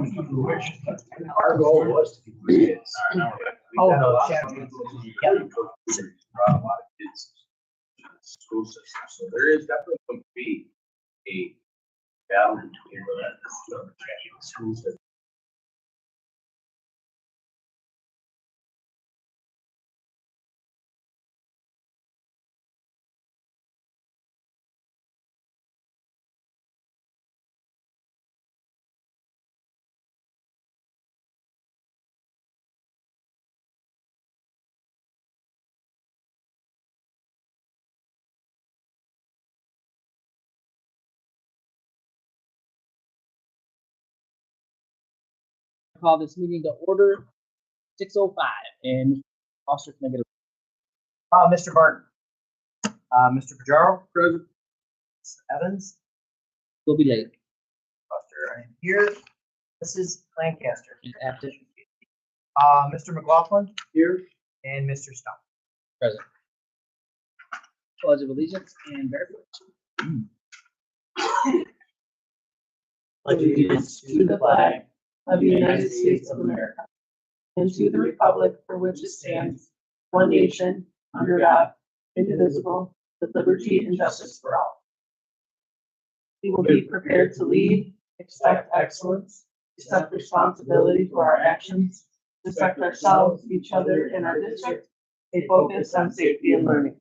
Our goal was to keep kids. Oh, no. Brought a lot of kids to the school system, so there is definitely going to be a battle between the schools that. Call this meeting to order, 6:05, and Foster, can I get a Mr. Barton. Mr. Pajaro. present? Evans. Will be late. Buster, I am here. Mrs. Lancaster. She's absent. Mr. McLaughlin. Here. And Mr. Stump. Present. Pledge of allegiance and barefoot. Allegiance to the flag of the United States of America and to the republic for which it stands, one nation, under God, indivisible, with liberty and justice for all. We will be prepared to lead, expect excellence, accept responsibility for our actions, respect ourselves, each other, and our district, a focus on safety and learning.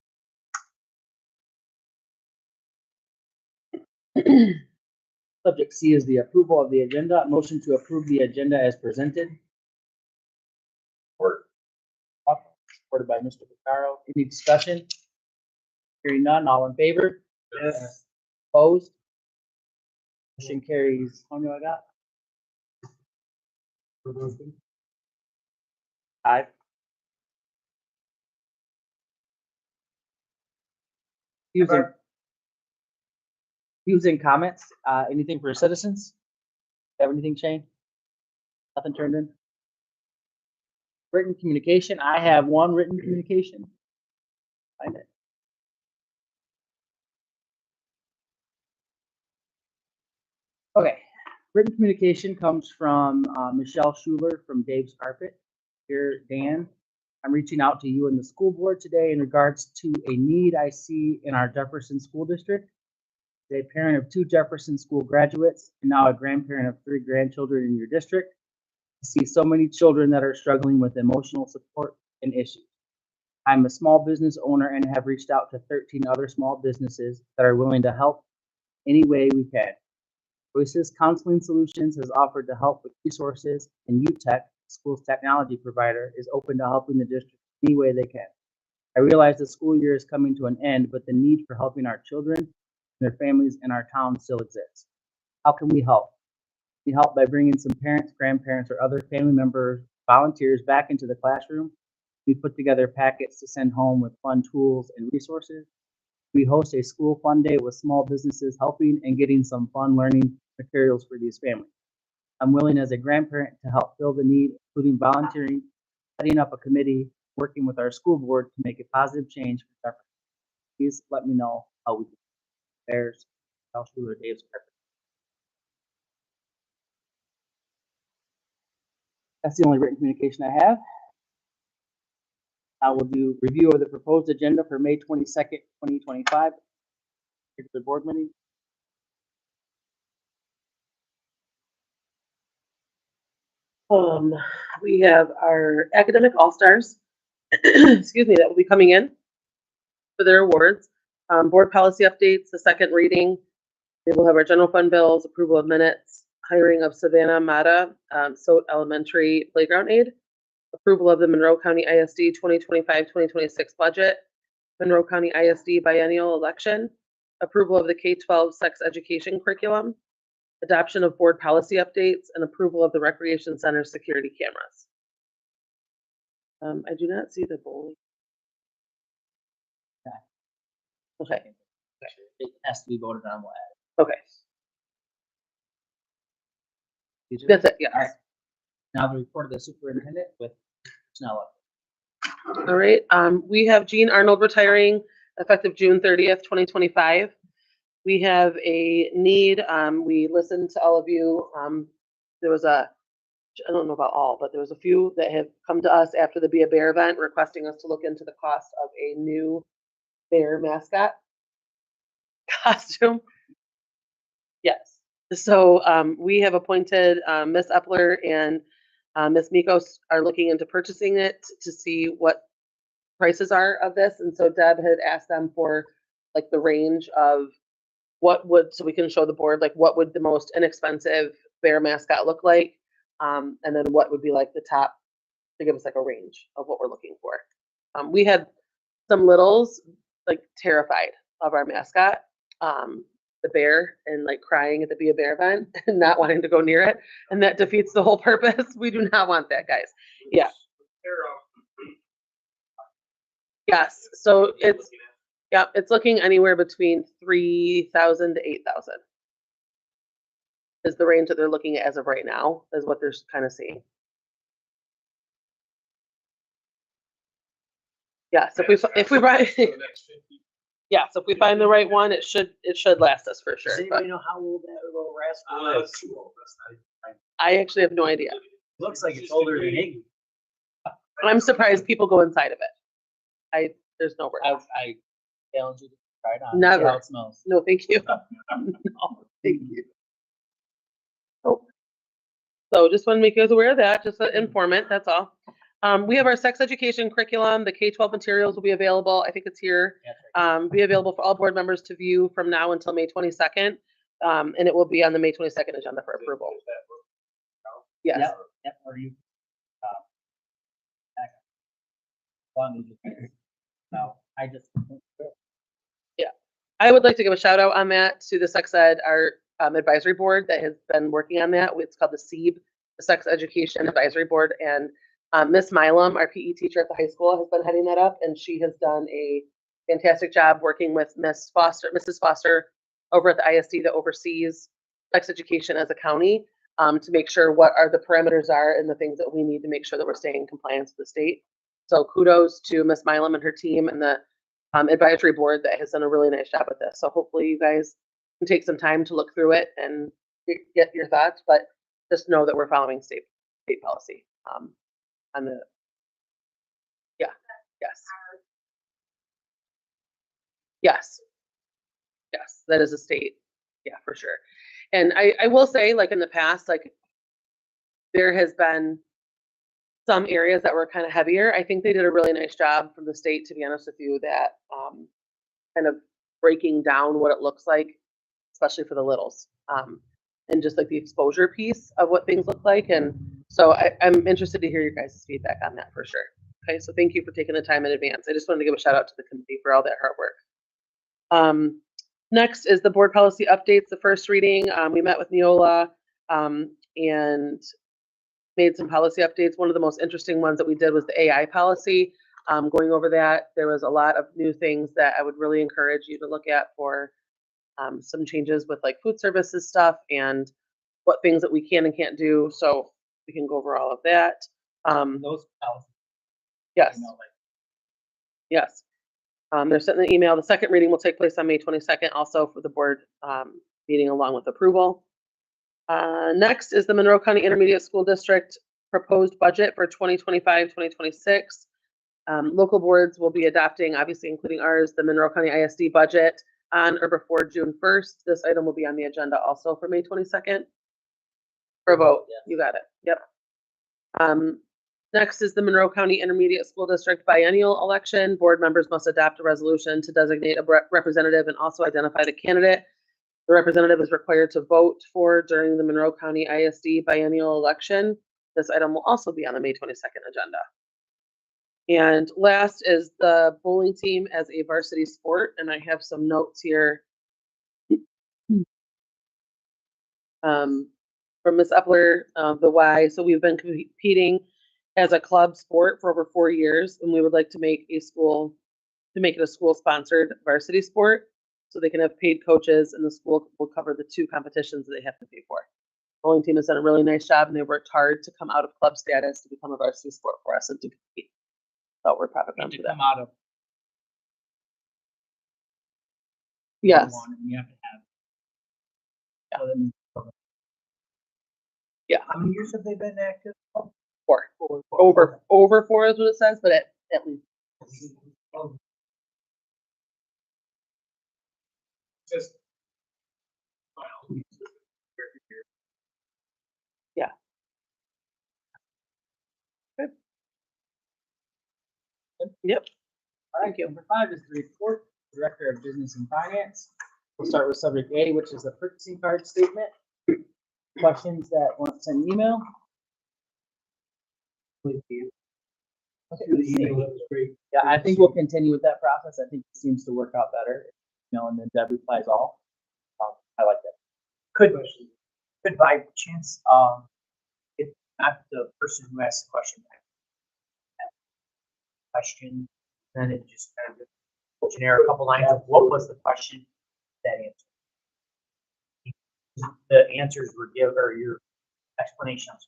Subject C is the approval of the agenda. Motion to approve the agenda as presented. Supported by Mr. Picaro. Any discussion? Hearing none, all in favor? Yes. Opposed? Motion carries. How many I got? 5. Views and comments, anything for citizens? Have anything, Shane? Nothing turned in? Written communication, I have one written communication. Find it. Okay, written communication comes from Michelle Schuler from Dave's Carpet. Dear Dan, I'm reaching out to you and the school board today in regards to a need I see in our Jefferson School District. A parent of 2 Jefferson School graduates and now a grandparent of 3 grandchildren in your district. I see so many children that are struggling with emotional support and issues. I'm a small business owner and have reached out to 13 other small businesses that are willing to help any way we can. Voices Counseling Solutions has offered to help with resources, and UTech, school's technology provider, is open to helping the district any way they can. I realize the school year is coming to an end, but the need for helping our children and their families in our town still exists. How can we help? We help by bringing some parents, grandparents, or other family members, volunteers back into the classroom. We put together packets to send home with fun tools and resources. We host a school fun day with small businesses helping and getting some fun learning materials for these families. I'm willing as a grandparent to help fill the need, including volunteering, setting up a committee, working with our school board to make a positive change for Jefferson. Please let me know how we do. There's Michelle Schuler, Dave's Carpet. That's the only written communication I have. I will do review of the proposed agenda for May 22nd, 2025. Regular board meeting. We have our academic all-stars, excuse me, that will be coming in for their awards. Board policy updates, the second reading. We will have our general fund bills, approval of minutes, hiring of Savannah Mata, SOT Elementary Playground Aide, approval of the Monroe County ISD 2025-2026 budget, Monroe County ISD biennial election, approval of the K-12 sex education curriculum, adoption of board policy updates, and approval of the Recreation Center security cameras. I do not see the bowling. Okay. It has to be voted on. We'll add Okay. it. That's it. Yeah. All right. Now the report of the superintendent with personnel. All right. We have Jean Arnold retiring effective June 30th, 2025. We have a need. We listened to all of you there was I don't know about all, but there was a few that have come to us after the Be a Bear event requesting us to look into the cost of a new bear mascot costume. Yes. So we have appointed Miss Epler and Miss Mikos are looking into purchasing it to see what prices are of this. And so Deb had asked them for like the range of what would, so we can show the board, like what would the most inexpensive bear mascot look like? And then what would be like the top, to give us like a range of what we're looking for. We had some littles like terrified of our mascot, the bear, and like crying at the Be a Bear event and not wanting to go near it. And that defeats the whole purpose. We do not want that, guys. Yeah. Yes. So it's, yeah, it's looking anywhere between 3,000 to 8,000 is the range that they're looking at as of right now, is what they're kind of seeing. Yeah, so if we buy, yeah, so if we find the right one, it should last us for sure. Does But anybody know how old that little rascal is? Too old, that's not. I actually have no idea. Looks like it's older than Iggy. I'm surprised people go inside of it. There's no word. I challenge you to try it on. see Never. How it smells. No, thank you. No, thank you. Oh. So just want to make you guys aware of that, just an informant, that's all. We have our sex education curriculum. The K-12 materials will be available. I think it's here. Be available for all board members to view from now until May 22nd. And it will be on the May 22nd agenda for approval. Yes. Yep, or you. Long as you- No, I just. I would like to give a shout out on that to the sex ed, our advisory board that has been working on that. It's called the SEAB, the Sex Education Advisory Board. And Miss Milam, our PE teacher at the high school, has been heading that up. And she has done a fantastic job working with Mrs. Foster over at the ISD that oversees sex education as a county to make sure what are the parameters are and the things that we need to make sure that we're staying in compliance with the state. So kudos to Miss Milam and her team and the advisory board that has done a really nice job with this. So hopefully you guys can take some time to look through it and get your thoughts, but just know that we're following state policy on the, yeah, yes. Yes. Yes, that is a state. Yeah, for sure. And I will say, like in the past, like there has been some areas that were kind of heavier. I think they did a really nice job from the state, to be honest with you, that kind of breaking down what it looks like, especially for the littles, and just like the exposure piece of what things look like. And so I'm interested to hear your guys' feedback on that for sure. Okay, so thank you for taking the time in advance. I just wanted to give a shout out to the committee for all that hard work. Next is the board policy updates, the first reading. We met with Neola and made some policy updates. One of the most interesting ones that we did was the AI policy. Going over that, there was a lot of new things that I would really encourage you to look at for some changes with like food services stuff and what things that we can and can't do. So we can go over all of that. Those policies, Yes, you know, like, yes. They're sent in the email. The second reading will take place on May 22nd, also for the board meeting along with approval. Next is the Monroe County Intermediate School District proposed budget for 2025-2026. Local boards will be adopting, obviously including ours, the Monroe County ISD budget on or before June 1st. This item will be on the agenda also for May 22nd for a vote. Yes. You got it. Yep. Next is the Monroe County Intermediate School District biennial election. Board members must adopt a resolution to designate a representative and also identify the candidate. The representative is required to vote for during the Monroe County ISD biennial election. This item will also be on the May 22nd agenda. And last is the bowling team as a varsity sport, and I have some notes here from Ms. Epler, the why. So we've been competing as a club sport for over 4 years, and we would like to make it a school-sponsored varsity sport, so they can have paid coaches, and the school will cover the 2 competitions that they have to pay for. The bowling team has done a really nice job, and they worked hard to come out of club status to become a varsity sport for us and to compete. So we're proud of them to for that. come out of. Yes. One, and you have to have. So then, How many years have they been active? 4. Over 4 is what it says, but at least. Just. Yeah. Good. Yep. All right, number 5 is the report, Director of Business and Finance. We'll start with subject A, which is the purchasing card statement. Questions that want to send an email? Yeah, I think we'll continue with that process. I think it seems to work out better. And then Deb replies all. I like that. Could by chance, if not the person who asked the question, then it just kind of generic couple lines of what was the question, that answer. The answers were given, or your explanations.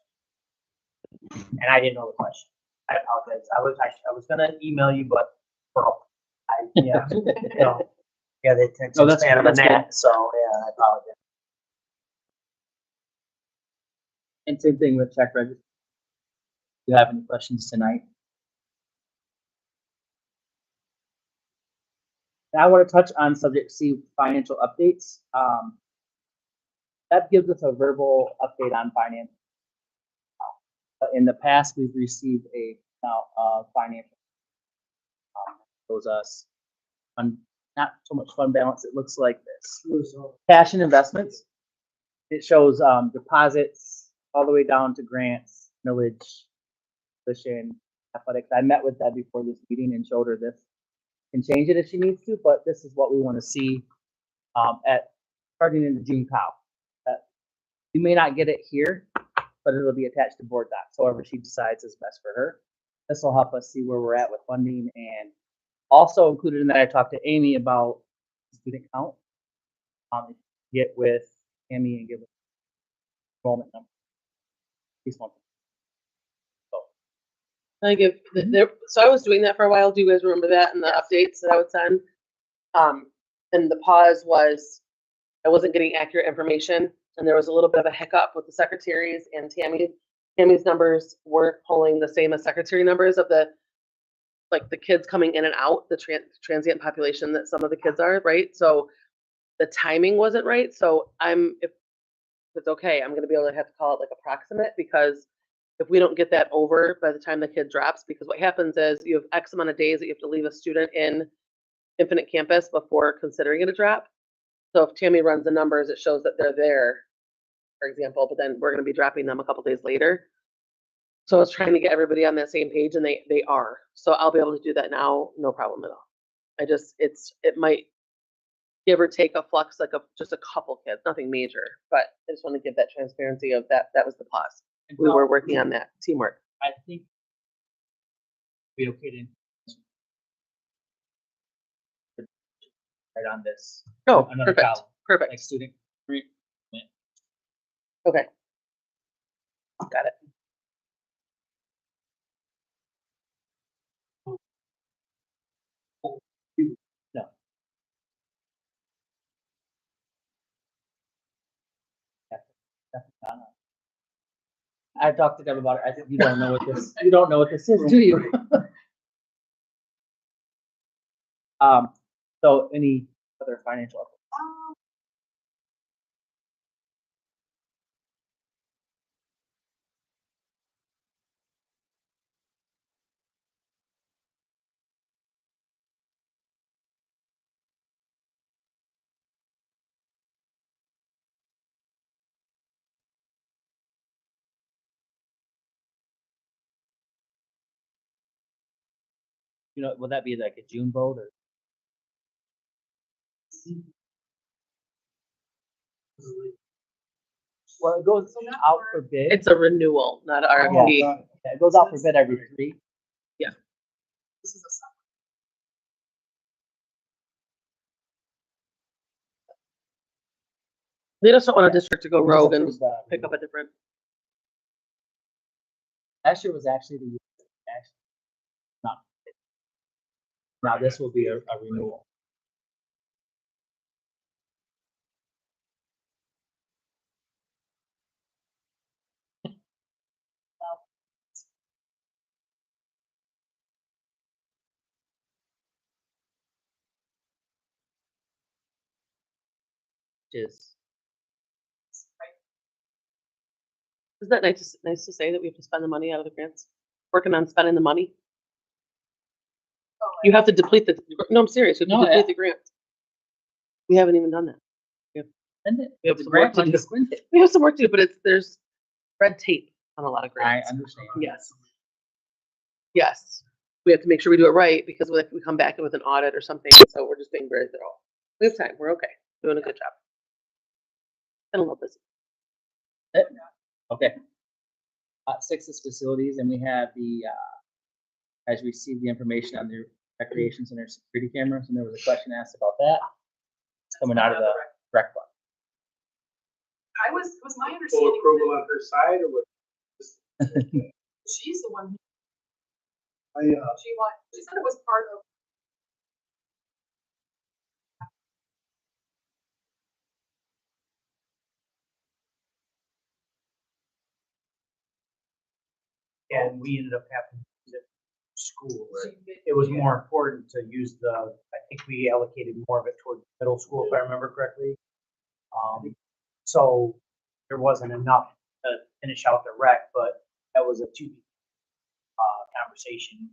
And I didn't know the question. I apologize. I was gonna email you, but yeah, yeah, they tend to that's expand good, on that's that, so yeah, I apologize. And same thing with check register. Do you have any questions tonight? Now I want to touch on subject C, financial updates. That gives us a verbal update on finance. In the past, we've received a financial. Shows us not so much fund balance. It looks like this: cash and investments. It shows deposits all the way down to grants, millage, tuition, athletics. I met with Deb before this meeting and showed her this. Can change it if she needs to, but this is what we want to see at starting in the June cow. You may not get it here, but it'll be attached to board docs. However she decides is best for her. This will help us see where we're at with funding, and also included in that I talked to Amy about student count. Get with Amy and give us enrollment number. These ones. I give so I was doing that for a while. Do you guys remember that and the updates that I would send? And the pause was I wasn't getting accurate information, and there was a little bit of a hiccup with the secretaries and Tammy's numbers weren't pulling the same as secretary numbers of the kids coming in and out, the transient population that some of the kids are, right? So the timing wasn't right. So if it's okay, I'm going to be able to have to call it like approximate, because if we don't get that over by the time the kid drops, because what happens is you have X amount of days that you have to leave a student in Infinite Campus before considering it a drop. So if Tammy runs the numbers, it shows that they're there, for example, but then we're going to be dropping them a couple days later. So I was trying to get everybody on that same page, and they are. So I'll be able to do that now, no problem at all. It might give or take a flux, like just a couple kids, nothing major, but I just want to give that transparency of that. That was the pause. We were working on that teamwork. I think be okay to right on this. Oh, Another perfect, column, perfect. like student. Okay. Got it. No. I talked to Deb about it. I think you don't know what this. You don't know what this is, do you? So any other financial updates? Will that be like a June vote or? Well, it goes out for bid. It's a renewal, not an RFP. Yeah, it goes out for bid every 3. They just don't want a district to go rogue and pick up a different. Last year was actually the year. Not. Now this will be a renewal. is, Isn't that nice to say that we have to spend the money out of the grants? Working on spending the money? You have to deplete no, I'm serious, you have No, to deplete the grants. We haven't even done that. spend it. We have The some grant work to money, do. spend it. We have some work to do, but there's red tape on a lot of I grants. understand. Yes. Yes, we have to make sure we do it right because we come back with an audit or something, so we're just being very thorough. We have time, we're okay, doing a good job. Been a little busy. Okay. 6 is facilities, and we have the, as we received the information on the recreation center security cameras, and there was a question asked about that. It's coming out of the rec fund. Was my Full understanding, approval on her side or what? she's the one, I, she said it was part of. And we ended up having to use it for school. It was more important to use I think we allocated more of it toward middle school, if I remember correctly. So there wasn't enough to finish out the rec, but that was a conversation.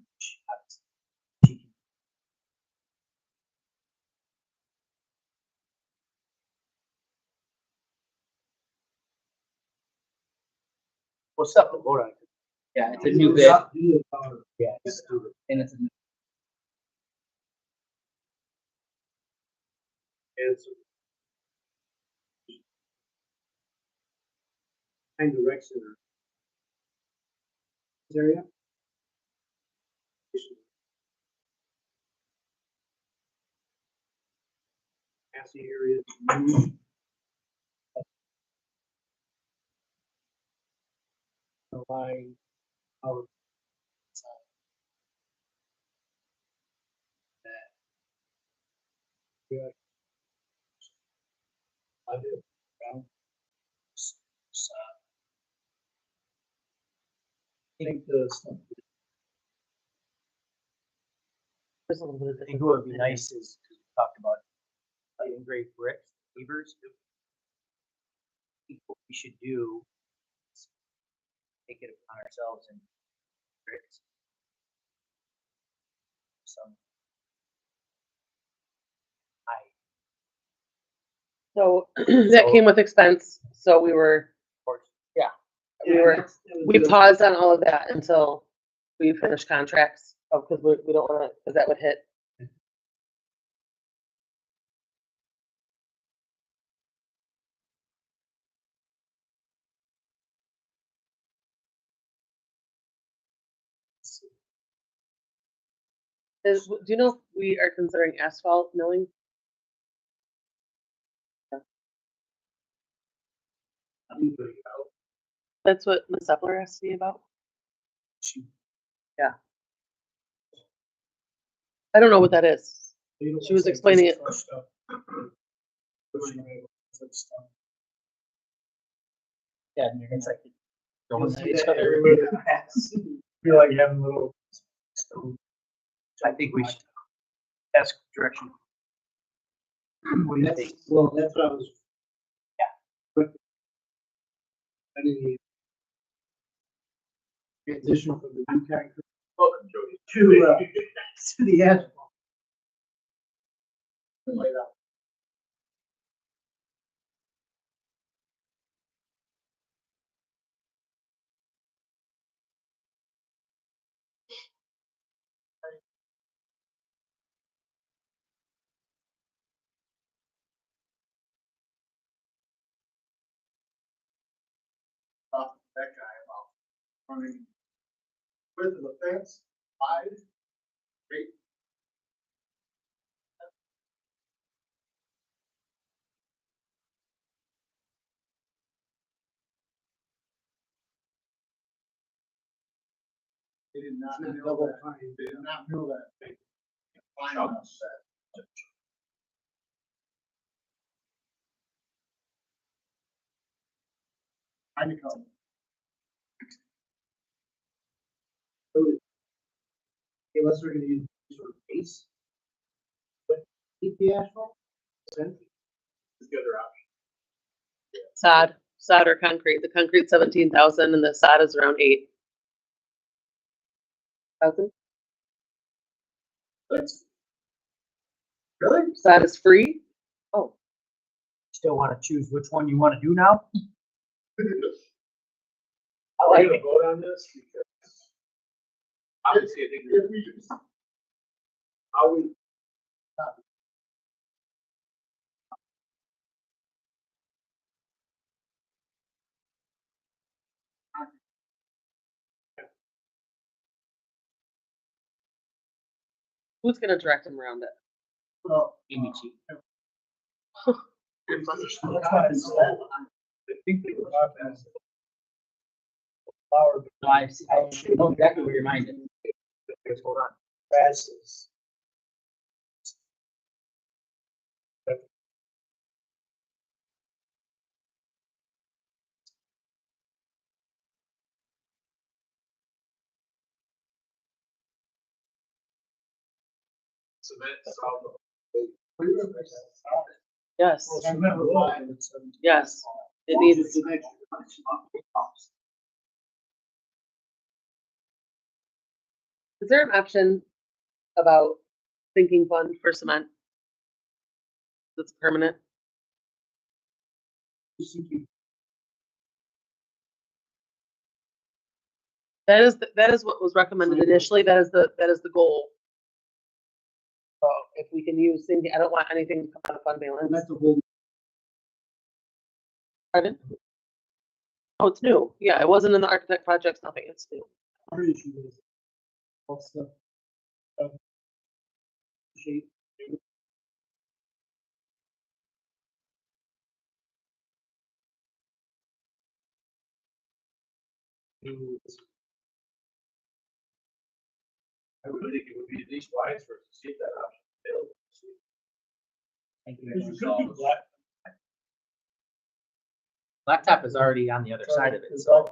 Which we'll stop the vote on it. Yeah, it's a new bid, Yeah. and it's, Kind of rec center. Area. Passy area. Line. Our. Yeah. I do. I think the stuff. There's a little bit of I think what would be nice is, because we talked about light engraved bricks, levers. I think what we should do is take it upon ourselves and bricks. Some. So that came with expense, so we were, Of course, we paused on all of that until we finished contracts, because we don't wanna, because that would hit. Do you know if we are considering asphalt milling? That's what Ms. Epler asked me about. Yeah. I don't know what that is. She was explaining it. yeah, and you're gonna like. You'll Throwing see at each that other. everywhere. Feel like having a little. I think we should ask direction. What do you think? Well, that's what I was. Yeah. I didn't need. Transition from the new concrete. Welcome, Jody. To the asphalt. Laid out. That guy about running width of the fence, 5, 8. They did not mill that. They did not mill that thing. Final set. Honeycomb. Unless we're gonna use sort of base. But keep the asphalt. Then. Is the other option. Sod or concrete. The concrete 17,000 and the sod is around 8,000. Really? Sod is free. Oh, Still want to choose which one you want to do now? I like to vote on this because obviously I think how we. who's gonna direct him around it? Amy Chi. I think they were not as. Flower. No, I know exactly where your mind is. Hold on. Grasses. Cement, solid. Yes, yes. It needs, is there an option about sinking fund for cement? That's permanent? That is what was recommended initially. That is the goal. So if we can use sinking, I don't want anything to come out of fund balance. That's a whole. Pardon? Oh, it's new. Yeah, it wasn't in the architect projects, nothing. It's new. Also. Shape. I would think it would be at least wise for us to see if that option available. Thank you. Blacktop is already on the other side of it, so.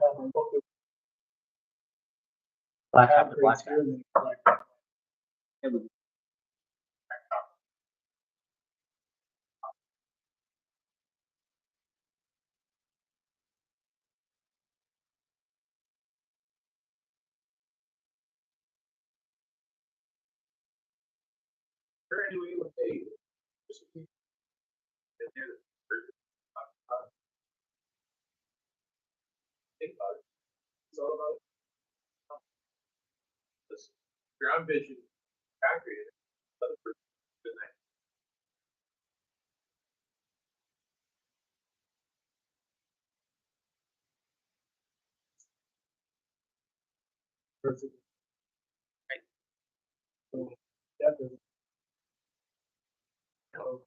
Blacktop to blacktop. Or anyway, what they. Think about it. It's all about. This ground vision, concrete. Good night. Perfect. Right. So, definitely. So,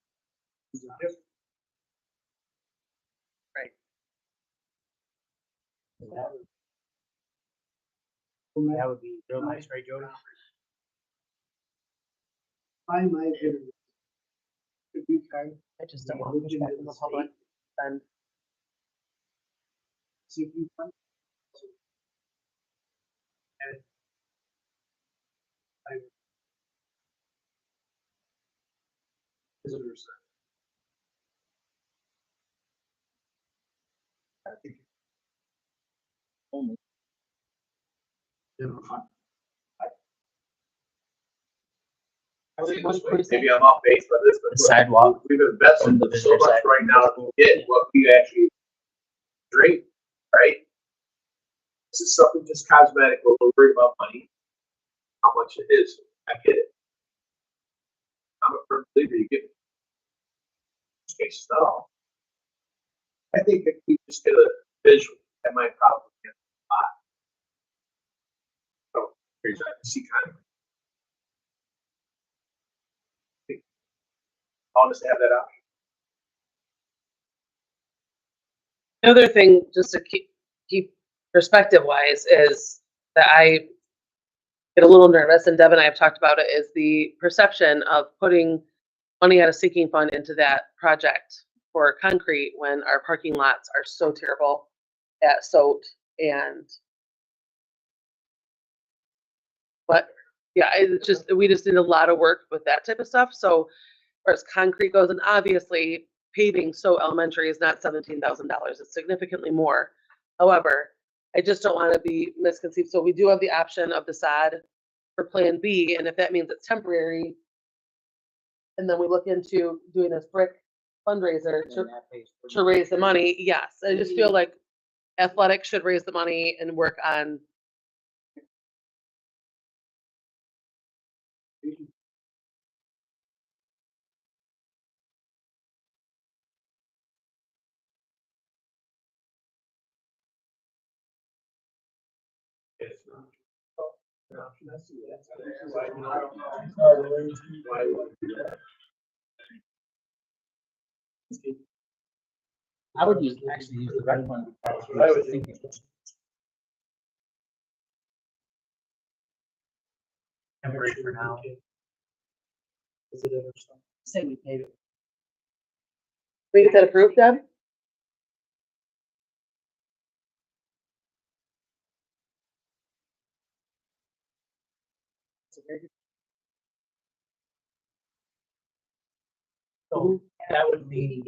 these are different. Right. That would be real nice, right, Jody? I might have. Could be kind. I just don't want to push back in the public. And Sinking fund. And I. Visitors. I think. Only. Never mind. I think this way, maybe I'm off base by this, but. The sidewalk. We've invested On the so visitor much side. right now to get what we actually drink, right? This is something just cosmetic, we're worried about money, how much it is, I get it. I'm a firm believer, you get. Space not all. I think if we just get a visual, that might probably get a lot. So, here's, I see kind of. Honestly, have that option. the other thing, just to keep perspective wise, is that I get a little nervous, and Deb and I have talked about it, is the perception of putting money out of sinking fund into that project for concrete when our parking lots are so terrible at SOT and. But yeah, it's just, we just did a lot of work with that type of stuff. So as far as concrete goes, and obviously paving So Elementary is not $17,000. It's significantly more. However, I just don't want to be misconceived. So we do have the option of the SOD for Plan B, and if that means it's temporary, and then we look into doing this brick fundraiser And to, that pays for to raise the money, yes, I just feel like athletics should raise the money and work on. It's not. No, I see that. Why would we do that? I would use, actually use the red one. Because I would I was think- thinking, Temporary for now. Is it ever something? say we paid it. We get that approved, Deb? So that would mean,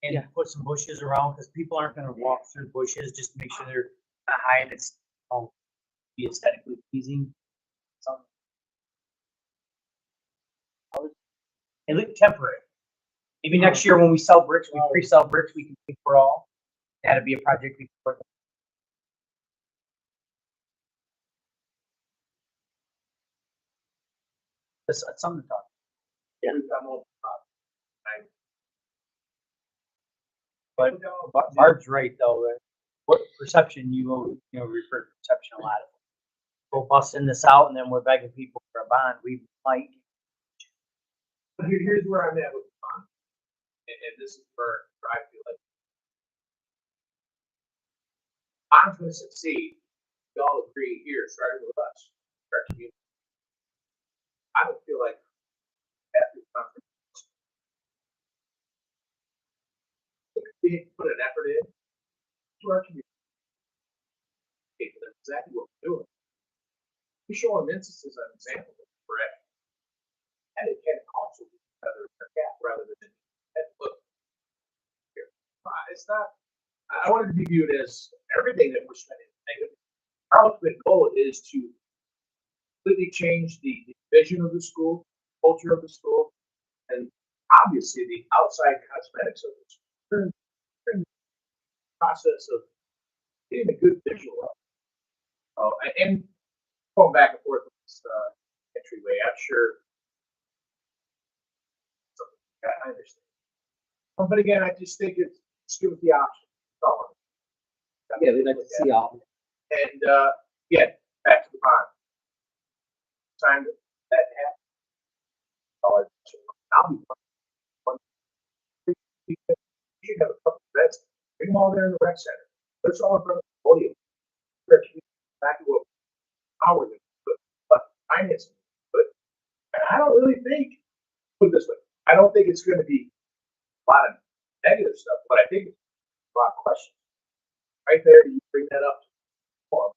and Yeah. put some bushes around, because people aren't gonna walk through bushes, just make sure they're not high and it's, be aesthetically pleasing. So. It look temporary. Maybe next year when we sell bricks, we pre-sell bricks, we can pay for all. That'd be a project we could work on. That's something to talk. But Barb's right though, that what perception refer to perception a lot. Go busting this out and then we're begging people for a bond, we might. But here's where I'm at with the bond. And this is where I feel like I'm gonna succeed. We all agree here, starting with us, our community. I don't feel like after the conference. We put an effort in to our community. Okay, that's exactly what we're doing. We show them instances and examples of correct. And it can also be rather than look. Here. It's not, I wanted to be viewed as everything that we're spending. Our ultimate goal is to completely change the vision of the school, culture of the school, and obviously the outside cosmetics of the school. Process of getting a good visual of it. Oh, and going back and forth with this entryway, I'm sure. I understand. But again, I just think it's give it the option. Oh, Yeah, we'd like to see all. and yeah, back to the bond. Time that happens. I'll be fine. You should have a couple of beds. Bring them all there in the rec center. Put us all in front of the podium. Back to what our but finance. But I don't really think. Put it this way, I don't think it's going to be a lot of negative stuff, but I think it's a lot of questions. Right there, you bring that up, or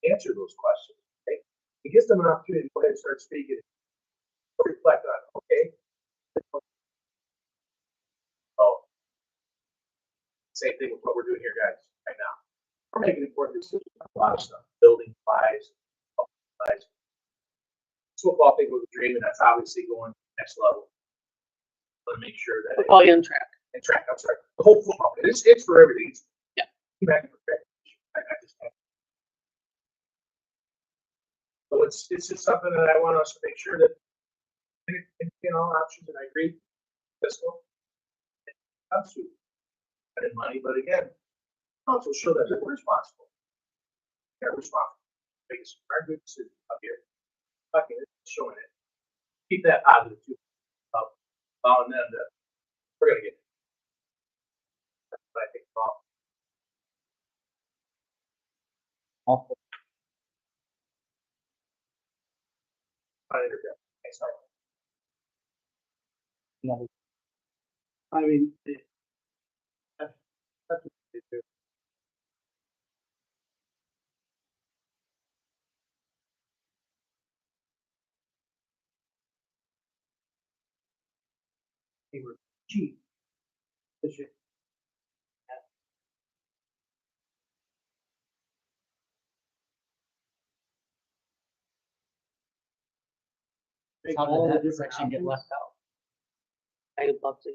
answer those questions. Okay? It gives them an opportunity to go ahead and start speaking, reflect on, okay. Oh, same thing with what we're doing here, guys, right now. We're making important decisions on a lot of stuff, building supplies. Football thing was a dream, and that's obviously going next level. But make sure that Football and track. and track. I'm sorry, the whole football. It's for everything. Yeah. I just can't. So it's just something that I want us to make sure that in all options, and I agree. Fiscal. Comes to spending money, but again, also show that we're responsible. They're responsible. Makes our good decision up here. Fucking showing it. Keep that positive too. Allowing them to, we're gonna get. That's what I think. All. Sorry. I mean, That's what they do. they were cheap. This year. How did that section get left out? I'd love to.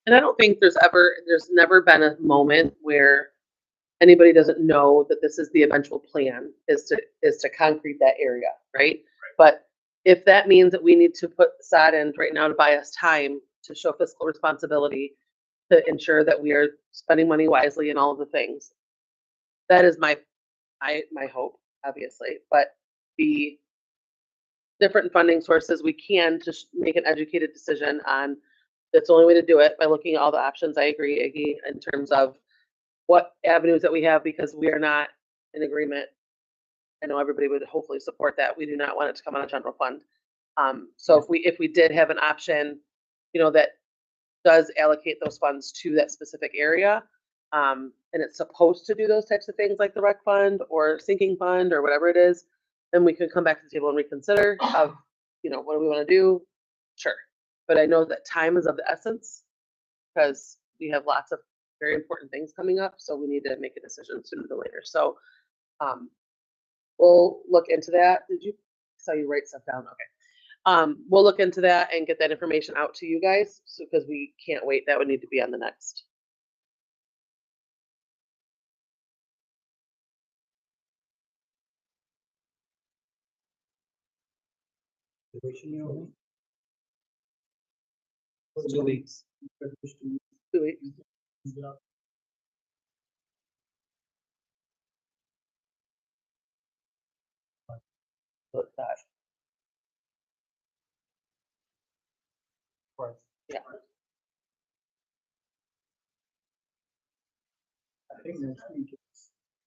And I don't think there's never been a moment where anybody doesn't know that this is the eventual plan, is to concrete that area, right? But if that means that we need to put sod in right now to buy us time to show fiscal responsibility, to ensure that we are spending money wisely and all of the things, that is my hope, obviously. But the different funding sources, we can just make an educated decision on, that's the only way to do it, by looking at all the options. I agree, Iggy, in terms of what avenues that we have, because we are not in agreement. I know everybody would hopefully support that. We do not want it to come out of general fund. So if we did have an option, that does allocate those funds to that specific area, and it's supposed to do those types of things like the rec fund or sinking fund or whatever it is, then we could come back to the table and reconsider of, what do we want to do? Sure. But I know that time is of the essence, because we have lots of very important things coming up, so we need to make a decision sooner than later. So we'll look into that. Saw you write stuff down? Okay. We'll look into that and get that information out to you guys, so because we can't wait. That would need to be on the next. Tuition, 2 weeks. 2 weeks. but that. Of course. Yeah.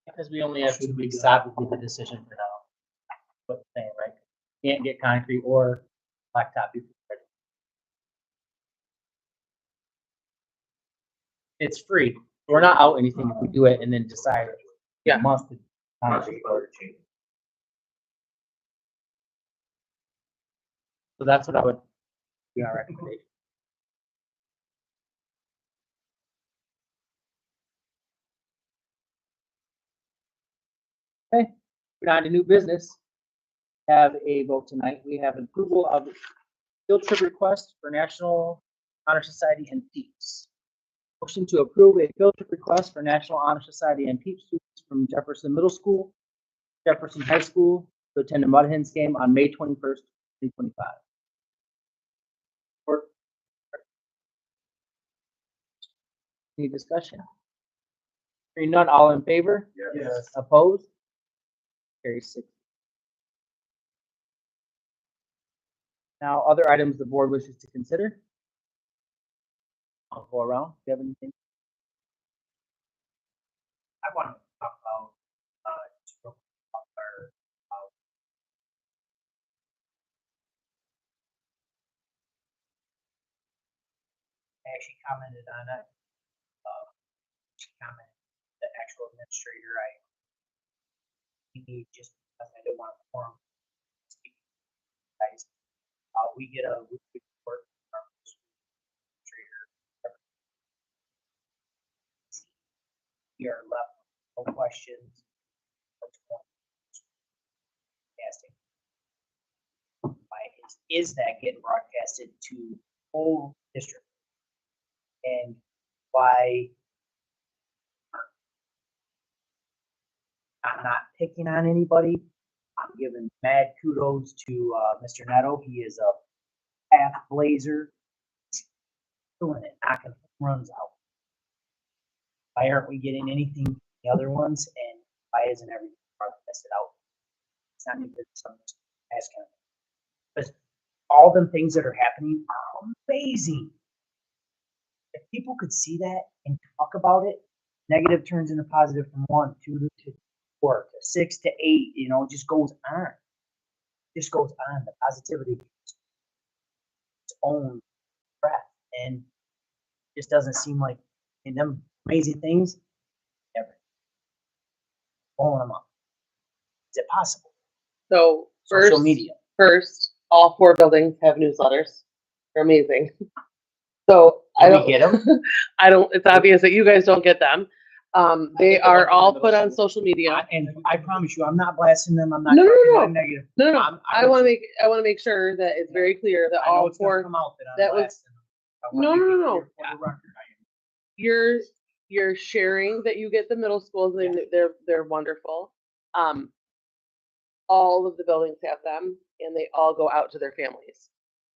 Because we only have 2 weeks, that would be the decision for now. But saying, right? Can't get concrete or blacktop before ready. It's free. We're not out anything if we do it and then decide. Yeah. Month to So that's what I would be our recommendation. Okay, we're on to new business. Have a vote tonight. We have approval of field trip request for National Honor Society and PEEPS. Motion to approve a field trip request for National Honor Society and PEEPS students from Jefferson Middle School, Jefferson High School to attend the Mud Hens game on May 21st, 2025. Any discussion? Hearing none, all in favor? Yes. Opposed? Carry 6. Now, other items the board wishes to consider. I'll go around. Do you have anything? I want to talk about, our, I actually commented on it. Comment, the actual administrator, he just, I don't want to form. Guys, we get a weekly report from our administrator. We are left with no questions. Casting. Why is that getting broadcasted to the whole district? And why? I'm not picking on anybody. I'm giving mad kudos to Mr. Netto. He is a path blazer. Doing it, knocking home runs out. Why aren't we getting anything from the other ones? And why isn't everything broadcasted out? It's not even something asking. Because all the things that are happening are amazing. If people could see that and talk about it, negative turns into positive from 1, 2 to 4 to 6 to 8, it just goes on. Just goes on. The positivity its own breath. And just doesn't seem like in them amazing things ever. Blowing them up. Is it possible? So Social media. First, all 4 buildings have newsletters. They're amazing. So I Do don't we get them? I don't, it's obvious that you guys don't get them. They think the are ones in all the put middle on school. social media. And I promise you, I'm not blasting them. I'm not. No, no, talking no, about negative. No, no, I'm- I want to make sure that it's very clear that I know all it's gonna 4, come out that I'm that was- blasting them. I want No, you to no, be no, clear no. for the record, I am. you're sharing that you get the middle schools, and they're wonderful. All of the buildings have them, and they all go out to their families.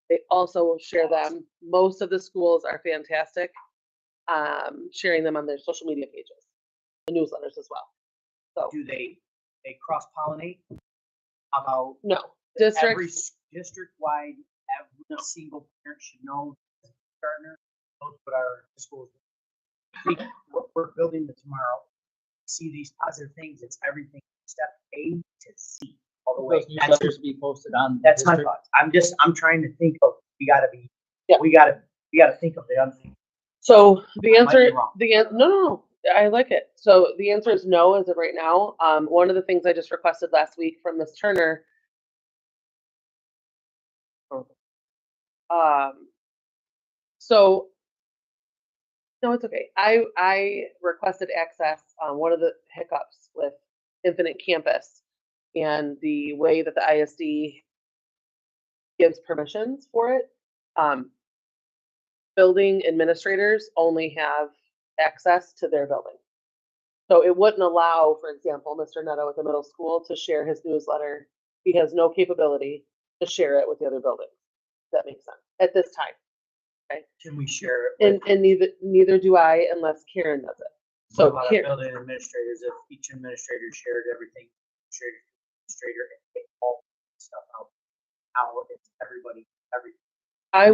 They also share them. Most of the schools are fantastic, sharing them on their social media pages, the newsletters as well. So, Do they cross pollinate? About no, every districts, district-wide, every single parent should know, Gardner, knows what our schools. We're building it tomorrow. See these positive things, it's everything, step A to Z, all the way. Those newsletters be posted on. the That's my district. thoughts. I'm trying to think of, Yeah. we gotta think of the other thing. so the I might be answer, wrong. no, I like it. So the answer is no as of right now. One of the things I just requested last week from Ms. Turner. So, no, it's okay. I requested access, one of the hiccups with Infinite Campus and the way that the ISD gives permissions for it. Building administrators only have access to their building. So it wouldn't allow, for example, Mr. Neto at the middle school to share his newsletter. He has no capability to share it with the other buildings. That makes sense at this time. Can we share it? with- And neither do I unless Karen does it. What So about our here, building administrators, if each administrator shared everything, administrator and take all stuff out, how it's everybody, I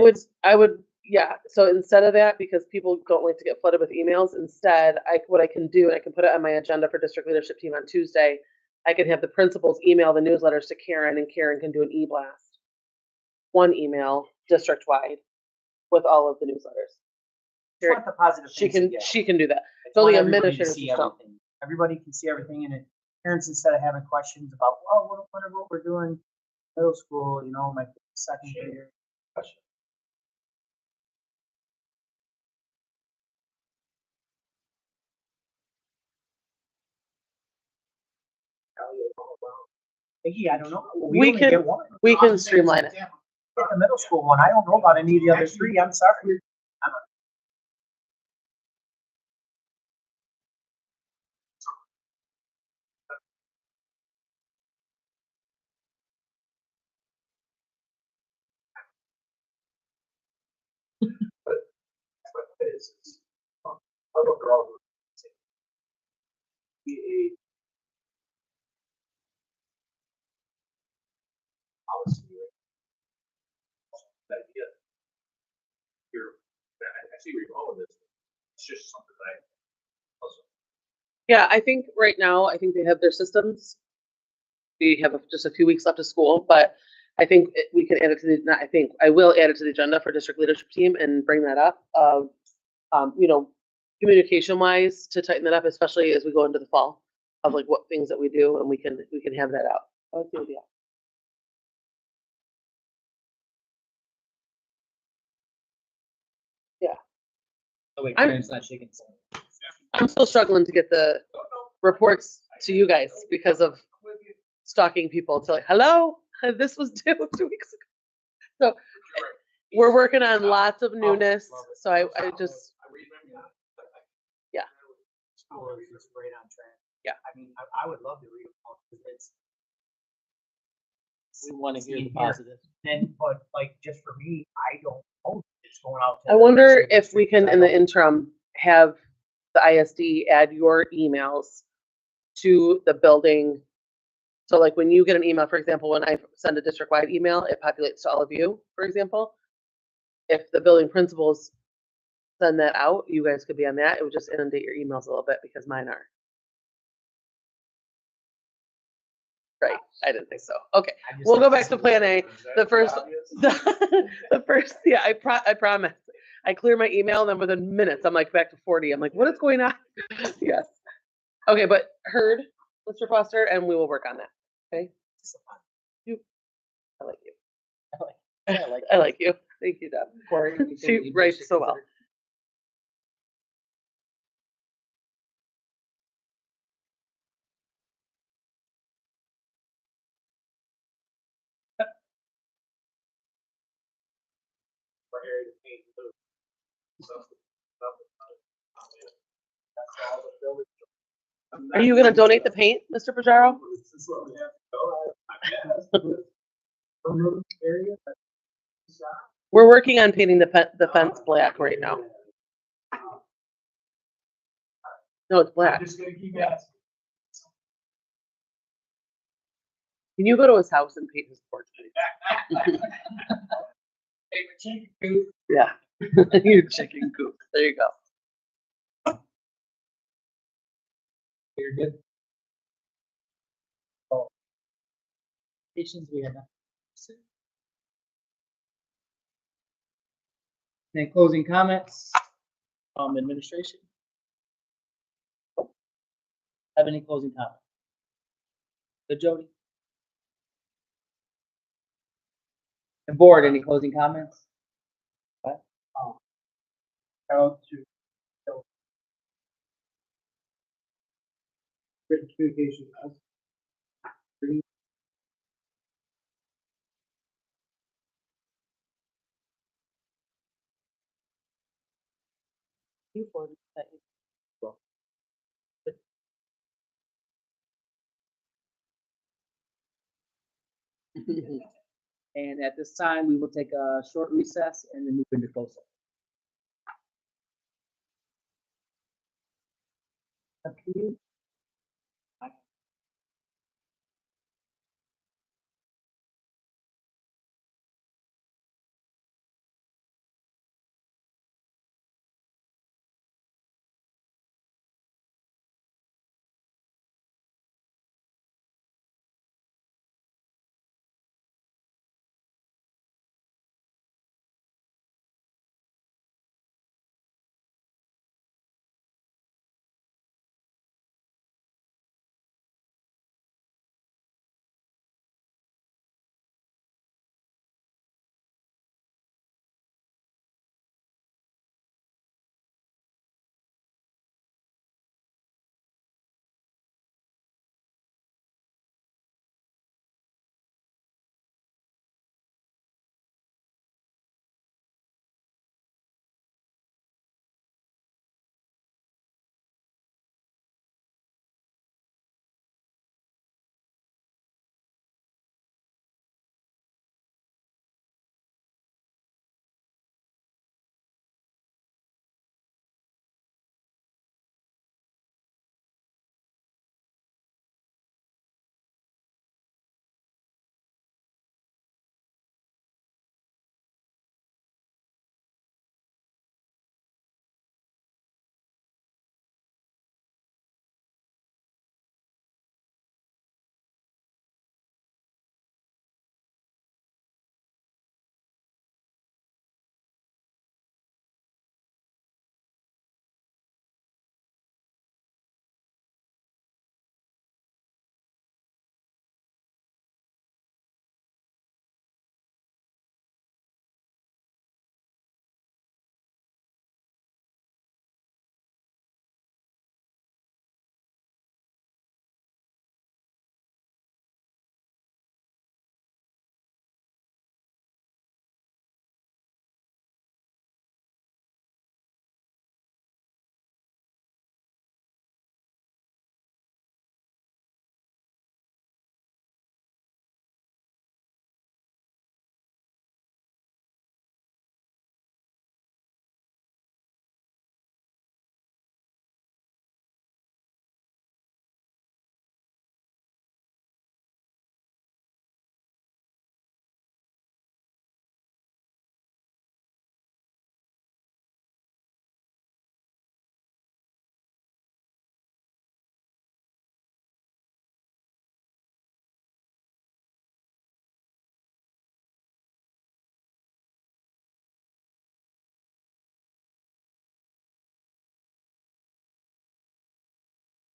would, yeah. So instead of that, because people don't like to get flooded with emails, instead, what I can do, and I can put it on my agenda for district leadership team on Tuesday, I can have the principals email the newsletters to Karen, and Karen can do an e-blast. One email, district-wide, with all of the newsletters. Just want the positive She things to can, get. she can do that. I just So want the everybody to administrators see just don't. everything. Everybody can see everything, and it, parents, instead of having questions about, oh, what we're doing, middle school, my second grader. Question. Vicky, I don't know. We only can- get one. We can streamline it. Get the middle school one. I don't know about any of the other three. I'm sorry. But it is, I look at all the same. Be a policy. That idea. I see where you're going with this. It's just something that Yeah, I think right now, I think they have their systems. We have just a few weeks left of school, but I think we can add it to the, not I think, I will add it to the agenda for district leadership team and bring that up of, communication wise to tighten that up, especially as we go into the fall of like what things that we do, and we can have that out. That's the idea. Oh, wait, I'm- Karen's not shaking. I'm still struggling to get the reports to you guys because of stalking people to like, hello, this was due 2 weeks ago. So we're working on lots of newness. So I just, Yeah. School is just right on track. Yeah. I mean, I would love to read them all, because it's. We want to hear the See here. positive. But like, just for me, I don't know if it's going out. to I the wonder rest of the if we districts. can, I in the don't- interim, have the ISD add your emails to the building. So like when you get an email, for example, when I send a district-wide email, it populates to all of you, for example. If the building principals send that out, you guys could be on that. It would just inundate your emails a little bit because mine are. Right, I didn't think so. Okay, I just we'll like go back to plan A. The first, obvious. the first, yeah, I promise. I clear my email and then within minutes, I'm like back to 40. I'm like, what is going on? Yes. Okay, but heard, Mr. Foster, and we will work on that. Okay? I like you. I like you. Thank you, Deb. Corey, anything She you writes wish to so well. consider? For area to paint blue. That's all the village. Are you gonna donate the paint, Mr. Pajaro? This is what we have to go, I guess. From area, that's- We're working on painting the fence black right now. No, it's I'm black. just gonna keep asking. Can you go to his house and paint his porch? please? Hey, my chicken coop. Yeah. You chicken coop. There you go. You're good. Patients we have. Any closing comments? Administration? Have any closing comments? Good, Jody? The board, any closing comments? What? Written communication. You forwarded that. And at this time, we will take a short recess and then move into closed session. Can you